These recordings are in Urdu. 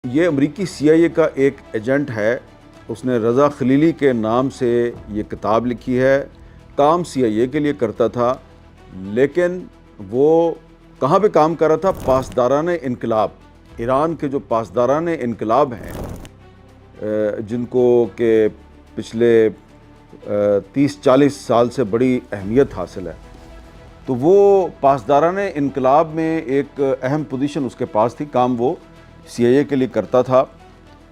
یہ امریکی CIA کا ایک ایجنٹ ہے، اس نے رضا خلیلی کے نام سے یہ کتاب لکھی ہے۔ کام CIA کے لیے کرتا تھا، لیکن وہ کہاں پہ کام کر رہا تھا؟ پاسداران انقلاب، ایران کے جو پاسداران انقلاب ہیں جن کو کہ پچھلے 30-40 سال سے بڑی اہمیت حاصل ہے، تو وہ پاسداران انقلاب میں ایک اہم پوزیشن اس کے پاس تھی۔ کام وہ CIA کے لیے کرتا تھا،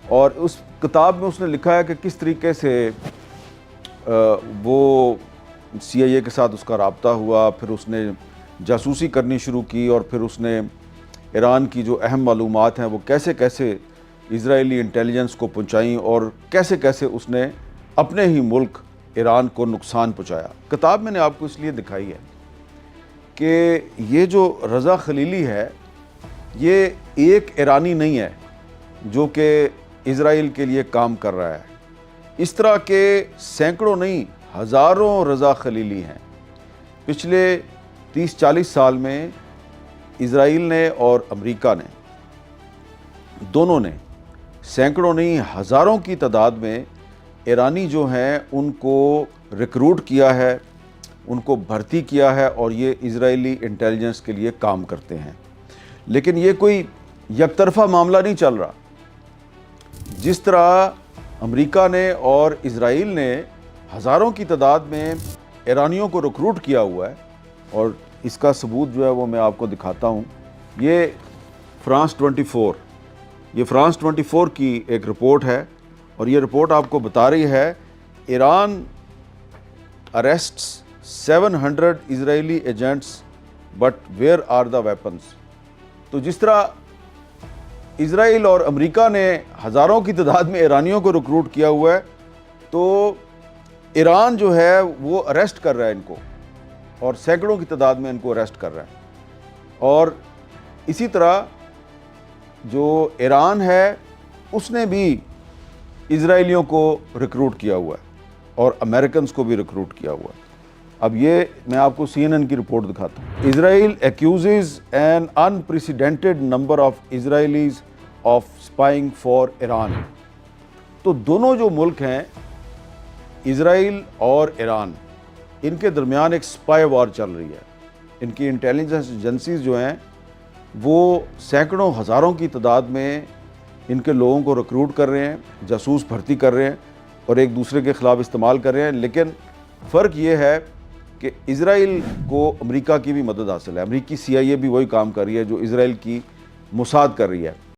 اور اس کتاب میں اس نے لکھا ہے کہ کس طریقے سے وہ CIA کے ساتھ اس کا رابطہ ہوا، پھر اس نے جاسوسی کرنی شروع کی، اور پھر اس نے ایران کی جو اہم معلومات ہیں وہ کیسے کیسے اسرائیلی انٹیلیجنس کو پہنچائیں، اور کیسے کیسے اس نے اپنے ہی ملک ایران کو نقصان پہنچایا۔ کتاب میں نے آپ کو اس لیے دکھائی ہے کہ یہ جو رضا خلیلی ہے، یہ ایک ایرانی نہیں ہے جو کہ اسرائیل کے لیے کام کر رہا ہے۔ اس طرح کے سینکڑوں نہیں، ہزاروں رضا خلیلی ہیں۔ پچھلے 30-40 سال میں اسرائیل نے اور امریکہ نے، دونوں نے سینکڑوں نہیں ہزاروں کی تعداد میں ایرانی جو ہیں ان کو ریکروٹ کیا ہے، ان کو بھرتی کیا ہے، اور یہ اسرائیلی انٹیلیجنس کے لیے کام کرتے ہیں۔ لیکن یہ کوئی یک طرفہ معاملہ نہیں چل رہا۔ جس طرح امریکہ نے اور اسرائیل نے ہزاروں کی تعداد میں ایرانیوں کو ریکروٹ کیا ہوا ہے، اور اس کا ثبوت جو ہے وہ میں آپ کو دکھاتا ہوں۔ یہ فرانس 24 کی ایک رپورٹ ہے، اور یہ رپورٹ آپ کو بتا رہی ہے Iran arrests 700 Israeli agents but where are the weapons. تو جس طرح اسرائیل اور امریکہ نے ہزاروں کی تعداد میں ایرانیوں کو ریکروٹ کیا ہوا ہے، تو ایران جو ہے وہ اریسٹ کر رہا ہے ان کو، اور سینکڑوں کی تعداد میں ان کو اریسٹ کر رہا ہے۔ اور اسی طرح جو ایران ہے اس نے بھی اسرائیلیوں کو ریکروٹ کیا ہوا ہے، اور امریکنز کو بھی ریکروٹ کیا ہوا ہے۔ اب یہ میں آپ کو CNN کی رپورٹ دکھاتا ہوں۔ اسرائیل accuses an unprecedented number of Israelis of spying for Iran۔ تو دونوں جو ملک ہیں، اسرائیل اور ایران، ان کے درمیان ایک سپائی وار چل رہی ہے۔ ان کی انٹیلیجنس ایجنسیز جو ہیں وہ سینکڑوں ہزاروں کی تعداد میں ان کے لوگوں کو ریکروٹ کر رہے ہیں، جاسوس بھرتی کر رہے ہیں، اور ایک دوسرے کے خلاف استعمال کر رہے ہیں۔ لیکن فرق یہ ہے کہ اسرائیل کو امریکہ کی بھی مدد حاصل ہے۔ امریکی CIA بھی وہی کام کر رہی ہے جو اسرائیل کی موساد کر رہی ہے۔